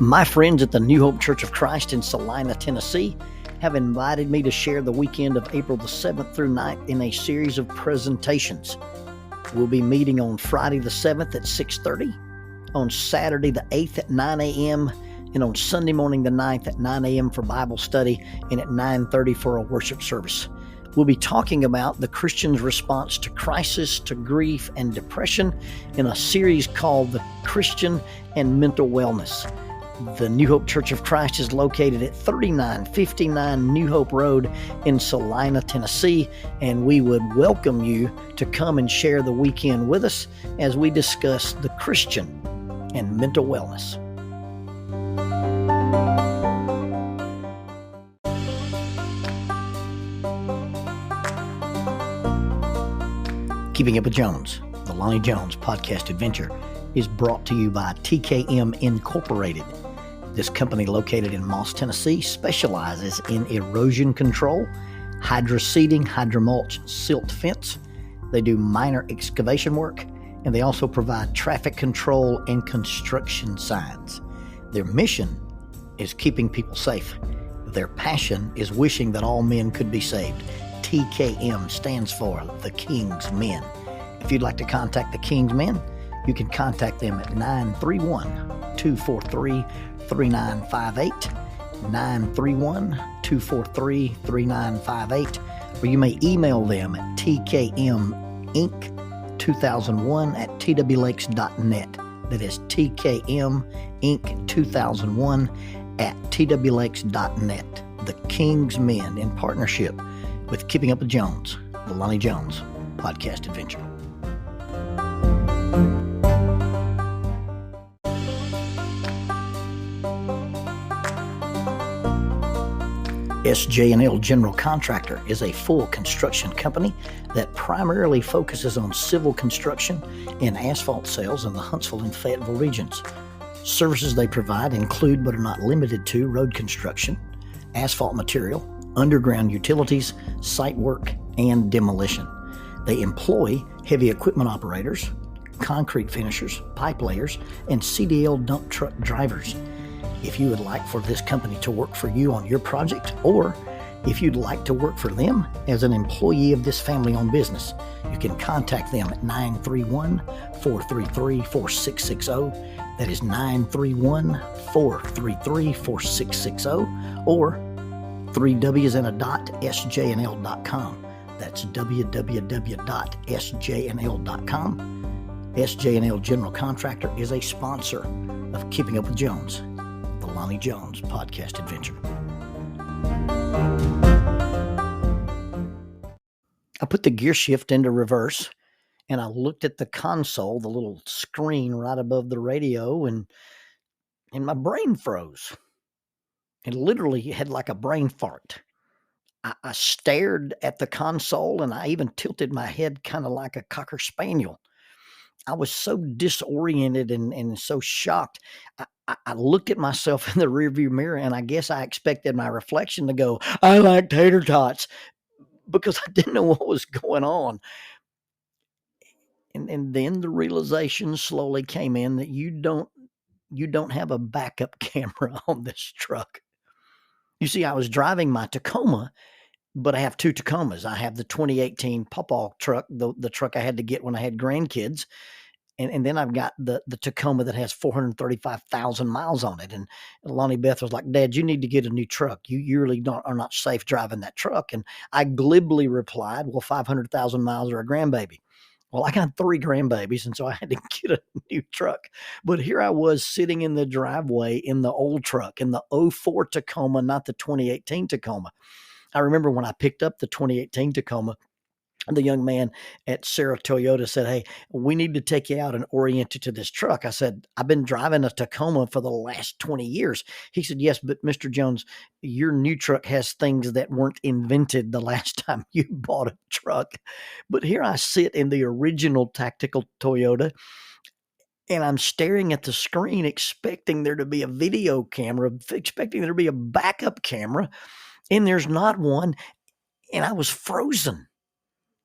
My friends at the New Hope Church of Christ in Salina, Tennessee, have invited me to share the weekend of April the 7th through 9th in a series of presentations. We'll be meeting on Friday the 7th at 6:30, on Saturday the 8th at 9 a.m., and on Sunday morning the 9th at 9 a.m. for Bible study and at 9:30 for a worship service. We'll be talking about the Christian's response to crisis, to grief, and depression in a series called The Christian and Mental Wellness. The New Hope Church of Christ is located at 3959 New Hope Road in Salina, Tennessee, and we would welcome you to come and share the weekend with us as we discuss the Christian and mental wellness. Keeping Up with Jones, the Lonnie Jones podcast adventure, is brought to you by TKM Incorporated. This company, located in Moss, Tennessee, specializes in erosion control, hydroseeding, hydromulch, silt fence. They do minor excavation work, and they also provide traffic control and construction signs. Their mission is keeping people safe. Their passion is wishing that all men could be saved. TKM stands for The King's Men. If you'd like to contact The King's Men, you can contact them at 931-243-3958, 931-243-3958, or you may email them at tkminc2001@twlakes.net. That is tkminc2001@twlakes.net. The King's Men, in partnership with Keeping Up with Jones, the Lonnie Jones podcast adventure. SJ&L General Contractor is a full construction company that primarily focuses on civil construction and asphalt sales in the Huntsville and Fayetteville regions. Services they provide include, but are not limited to, road construction, asphalt material, underground utilities, site work, and demolition. They employ heavy equipment operators, concrete finishers, pipe layers, and CDL dump truck drivers. If you would like for this company to work for you on your project, or if you'd like to work for them as an employee of this family-owned business, you can contact them at 931-433-4660. That is 931-433-4660, or 3W's and a dot, sjnl.com. That's www.sjnl.com. SJ&L General Contractor is a sponsor of Keeping Up with Jones, the Lonnie Jones podcast adventure. I put the gear shift into reverse, and I looked at the console, the little screen right above the radio, and my brain froze. It literally had like a brain fart. I stared at the console, and I even tilted my head kind of like a Cocker Spaniel. I was so disoriented and so shocked. I looked at myself in the rearview mirror, and I guess I expected my reflection to go, "I like tater tots," because I didn't know what was going on. And then the realization slowly came in that you don't have a backup camera on this truck. You see, I was driving my Tacoma, but I have two Tacomas. I have the 2018 Pawpaw truck, the truck I had to get when I had grandkids. And then I've got the Tacoma that has 435,000 miles on it. And Lonnie Beth was like, "Dad, you need to get a new truck. You really are not safe driving that truck." And I glibly replied, "Well, 500,000 miles or a grandbaby." Well, I got 3 grandbabies, and so I had to get a new truck. But here I was sitting in the driveway in the old truck, in the '04 Tacoma, not the 2018 Tacoma. I remember when I picked up the 2018 Tacoma, the young man at Sarah Toyota said, "Hey, we need to take you out and orient you to this truck." I said, "I've been driving a Tacoma for the last 20 years. He said, "Yes, but Mr. Jones, your new truck has things that weren't invented the last time you bought a truck." But here I sit in the original tactical Toyota, and I'm staring at the screen, expecting there to be a video camera, expecting there to be a backup camera, and there's not one. And I was frozen.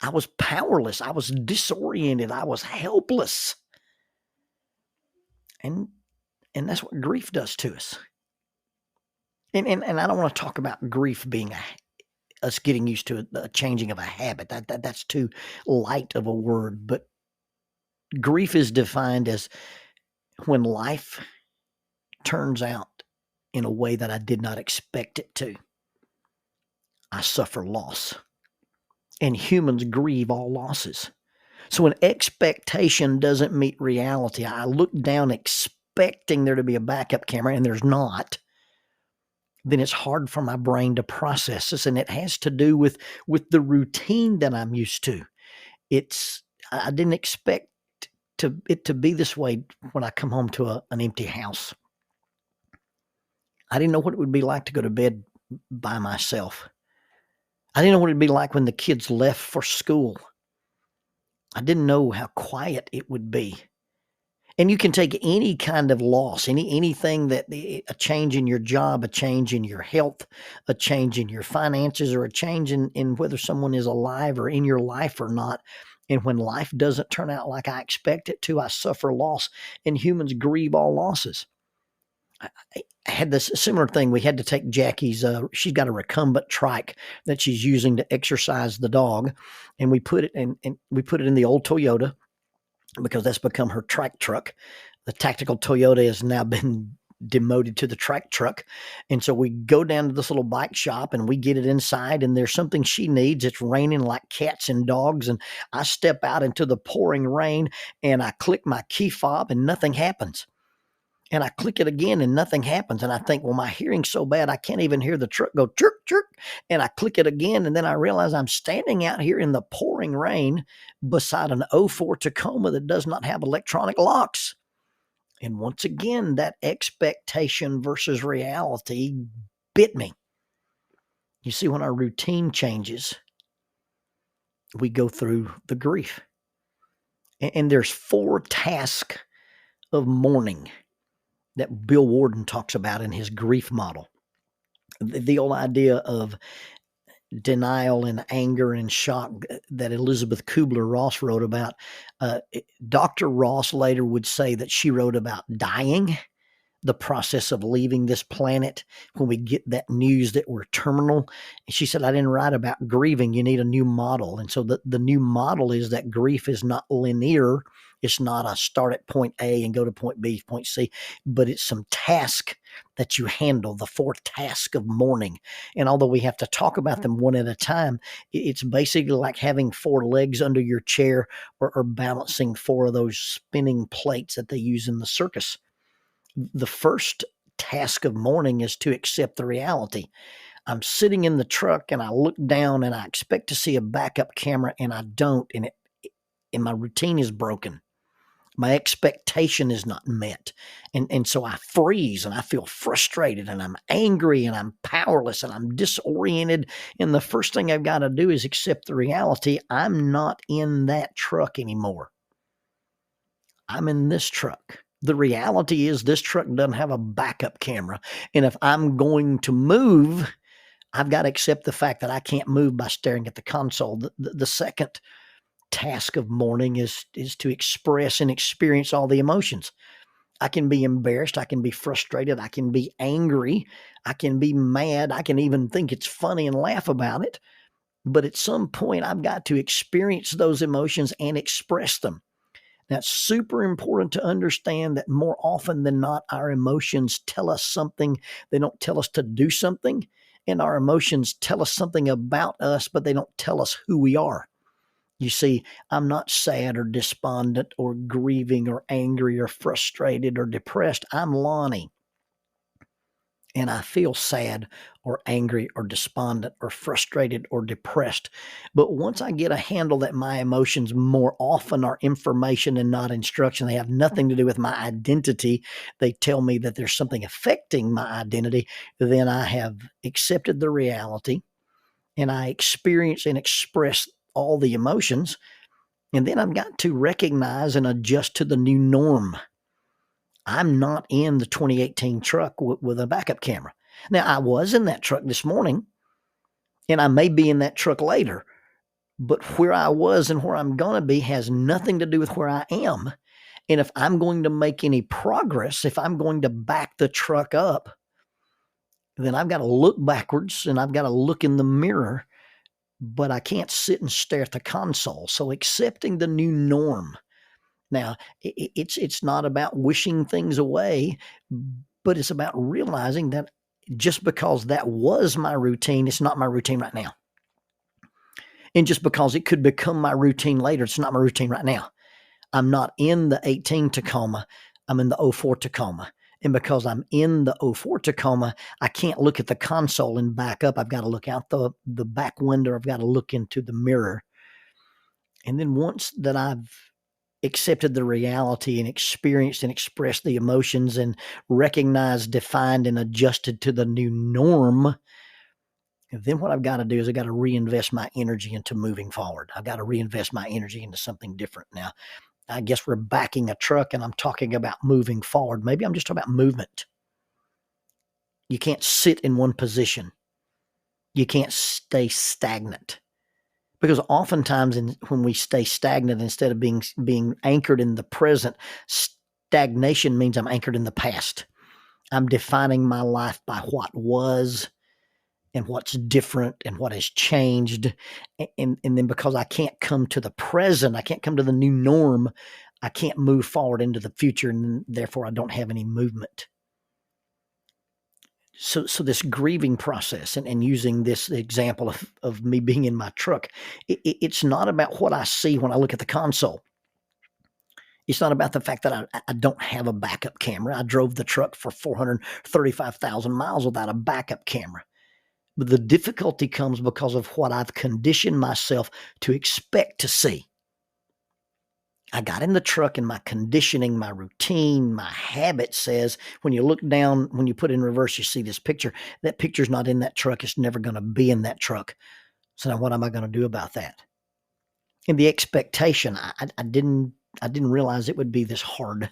I was powerless. I was disoriented. I was helpless. And And that's what grief does to us. And I don't want to talk about grief being us getting used to a changing of a habit. That's too light of a word. But grief is defined as when life turns out in a way that I did not expect it to. I suffer loss. And humans grieve all losses. So when expectation doesn't meet reality, I look down expecting there to be a backup camera and there's not, then it's hard for my brain to process this. And it has to do with the routine that I'm used to. I didn't expect it to be this way when I come home to an empty house. I didn't know what it would be like to go to bed by myself. I didn't know what it'd be like when the kids left for school. I didn't know how quiet it would be. And you can take any kind of loss, anything that a change in your job, a change in your health, a change in your finances, or a change in whether someone is alive or in your life or not. And when life doesn't turn out like I expect it to, I suffer loss. And humans grieve all losses. I had this similar thing. We had to take Jackie's, she's got a recumbent trike that she's using to exercise the dog. And we put it in the old Toyota, because that's become her track truck. The tactical Toyota has now been demoted to the track truck. And so we go down to this little bike shop and we get it inside, and there's something she needs. It's raining like cats and dogs. And I step out into the pouring rain and I click my key fob and nothing happens. And I click it again and nothing happens. And I think, well, my hearing's so bad, I can't even hear the truck go chirp, chirp. And I click it again. And then I realize I'm standing out here in the pouring rain beside an '04 Tacoma that does not have electronic locks. And once again, that expectation versus reality bit me. You see, when our routine changes, we go through the grief. And there's 4 tasks of mourning that Bill Warden talks about in his grief model. The old idea of denial and anger and shock that Elizabeth Kubler-Ross wrote about. Dr. Ross later would say that she wrote about dying, the process of leaving this planet when we get that news that we're terminal. And she said, I didn't write about grieving. You need a new model. And so the new model is that grief is not linear. It's not a start at point A and go to point B, point C, but it's some task that you handle, the 4 tasks of mourning. And although we have to talk about them one at a time, it's basically like having 4 legs under your chair or balancing 4 of those spinning plates that they use in the circus. The first task of mourning is to accept the reality. I'm sitting in the truck and I look down and I expect to see a backup camera and I don't, and my routine is broken. My expectation is not met. And so I freeze and I feel frustrated and I'm angry and I'm powerless and I'm disoriented. And the first thing I've got to do is accept the reality. I'm not in that truck anymore. I'm in this truck. The reality is this truck doesn't have a backup camera. And if I'm going to move, I've got to accept the fact that I can't move by staring at the console. The second task of mourning is to express and experience all the emotions. I can be embarrassed. I can be frustrated. I can be angry. I can be mad. I can even think it's funny and laugh about it. But at some point, I've got to experience those emotions and express them. That's super important to understand that more often than not, our emotions tell us something. They don't tell us to do something. And our emotions tell us something about us, but they don't tell us who we are. You see, I'm not sad or despondent or grieving or angry or frustrated or depressed. I'm Lonnie. And I feel sad or angry or despondent or frustrated or depressed. But once I get a handle that my emotions more often are information and not instruction, they have nothing to do with my identity. They tell me that there's something affecting my identity. Then I have accepted the reality and I experience and express all the emotions. And then I've got to recognize and adjust to the new norm. I'm not in the 2018 truck with a backup camera. Now, I was in that truck this morning, and I may be in that truck later, but where I was and where I'm going to be has nothing to do with where I am. And if I'm going to make any progress, if I'm going to back the truck up, then I've got to look backwards and I've got to look in the mirror, but I can't sit and stare at the console. So accepting the new norm. Now, it's not about wishing things away, but it's about realizing that just because that was my routine, it's not my routine right now. And just because it could become my routine later, it's not my routine right now. I'm not in the 18 Tacoma. I'm in the 04 Tacoma. And because I'm in the 04 Tacoma, I can't look at the console and back up. I've got to look out the back window. I've got to look into the mirror. And then once that I've accepted the reality and experienced and expressed the emotions and recognized, defined, and adjusted to the new norm, then what I've got to do is I've got to reinvest my energy into moving forward. I've got to reinvest my energy into something different. Now, I guess we're backing a truck and I'm talking about moving forward. Maybe I'm just talking about movement. You can't sit in one position. You can't stay stagnant. Because oftentimes when we stay stagnant, instead of being anchored in the present, stagnation means I'm anchored in the past. I'm defining my life by what was and what's different and what has changed. And then because I can't come to the present, I can't come to the new norm, I can't move forward into the future, and therefore I don't have any movement. So this grieving process, and using this example of me being in my truck, it's not about what I see when I look at the console. It's not about the fact that I don't have a backup camera. I drove the truck for 435,000 miles without a backup camera. But the difficulty comes because of what I've conditioned myself to expect to see. I got in the truck and my conditioning, my routine, my habit says when you look down, when you put in reverse, you see this picture. That picture's not in that truck. It's never going to be in that truck. So now what am I going to do about that? And the expectation, I didn't realize it would be this hard.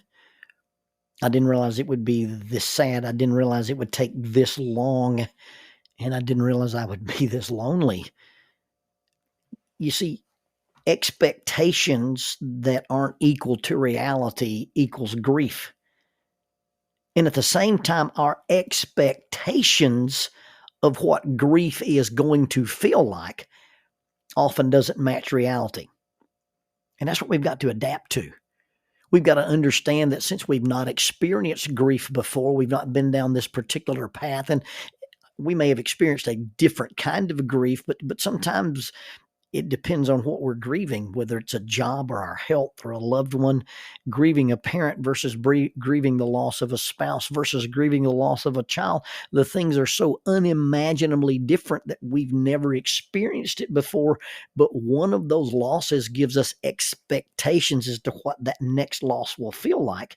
I didn't realize it would be this sad. I didn't realize it would take this long. And I didn't realize I would be this lonely. You see, expectations that aren't equal to reality equals grief. And at the same time, our expectations of what grief is going to feel like often doesn't match reality. And that's what we've got to adapt to. We've got to understand that since we've not experienced grief before, we've not been down this particular path, and we may have experienced a different kind of grief, but sometimes it depends on what we're grieving, whether it's a job or our health or a loved one. Grieving a parent versus grieving the loss of a spouse versus grieving the loss of a child. The things are so unimaginably different that we've never experienced it before. But one of those losses gives us expectations as to what that next loss will feel like.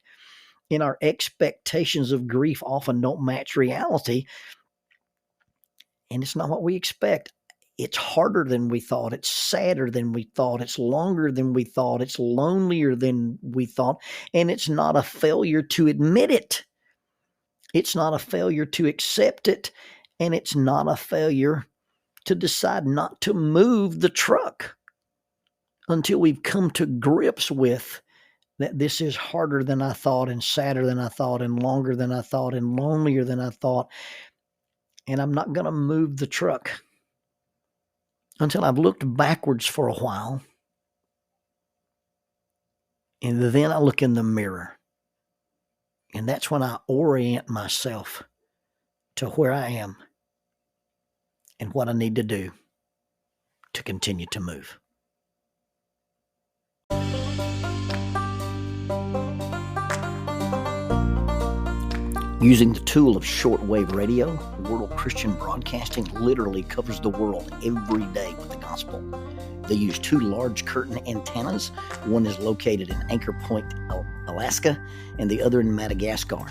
And our expectations of grief often don't match reality. And it's not what we expect. It's harder than we thought. It's sadder than we thought. It's longer than we thought. It's lonelier than we thought. And it's not a failure to admit it. It's not a failure to accept it. And it's not a failure to decide not to move the truck until we've come to grips with that this is harder than I thought, and sadder than I thought, and longer than I thought, and lonelier than I thought. And I'm not going to move the truck until I've looked backwards for a while, and then I look in the mirror. And that's when I orient myself to where I am and what I need to do to continue to move. Using the tool of shortwave radio, World Christian Broadcasting literally covers the world every day with the gospel. They use two large curtain antennas. One is located in Anchor Point, Alaska, and the other in Madagascar.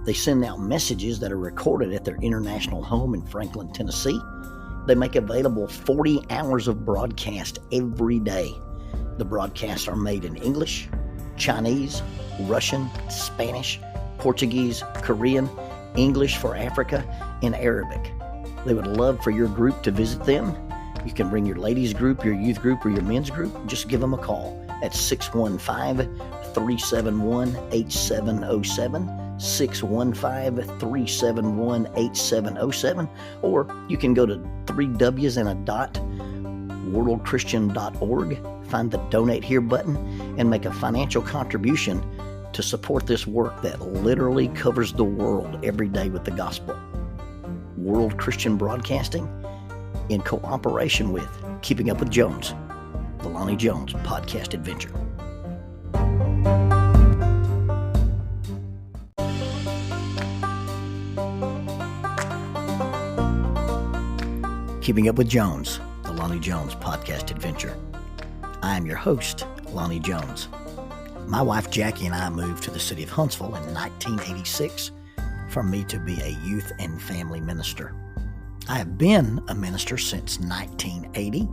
They send out messages that are recorded at their international home in Franklin, Tennessee. They make available 40 hours of broadcast every day. The broadcasts are made in English, Chinese, Russian, Spanish, Portuguese, Korean, English for Africa, and Arabic. They would love for your group to visit them. You can bring your ladies group, your youth group, or your men's group. Just give them a call at 615 615-371-8707, 615-371-8707, or you can go to 3Ws and a dot, worldchristian.org, find the Donate Here button, and make a financial contribution to support this work that literally covers the world every day with the gospel. World Christian Broadcasting, in cooperation with Keeping Up with Jones, the Lonnie Jones podcast adventure. Keeping Up with Jones, the Lonnie Jones podcast adventure. I am your host, Lonnie Jones. My wife Jackie and I moved to the city of Huntsville in 1986 for me to be a youth and family minister. I have been a minister since 1980.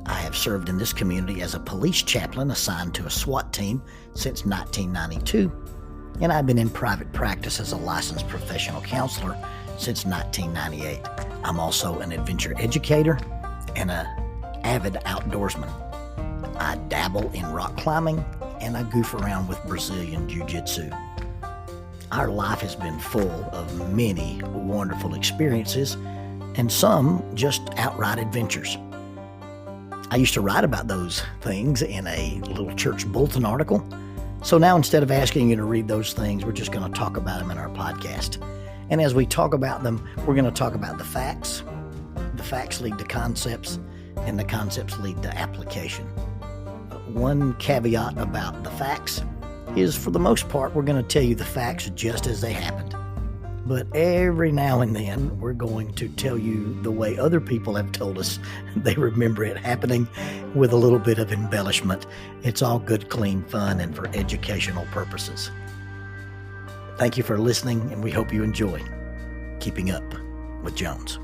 I have served in this community as a police chaplain assigned to a SWAT team since 1992, and I've been in private practice as a licensed professional counselor since 1998. I'm also an adventure educator and an avid outdoorsman. I dabble in rock climbing, and I goof around with Brazilian Jiu-Jitsu. Our life has been full of many wonderful experiences, and some just outright adventures. I used to write about those things in a little church bulletin article, so now instead of asking you to read those things, we're just going to talk about them in our podcast. And as we talk about them, we're going to talk about the facts. The facts lead to concepts, and the concepts lead to application. One caveat about the facts is, for the most part, we're going to tell you the facts just as they happened. But every now and then, we're going to tell you the way other people have told us they remember it happening, with a little bit of embellishment. It's all good, clean fun and for educational purposes. Thank you for listening, and we hope you enjoy Keeping Up with Jones.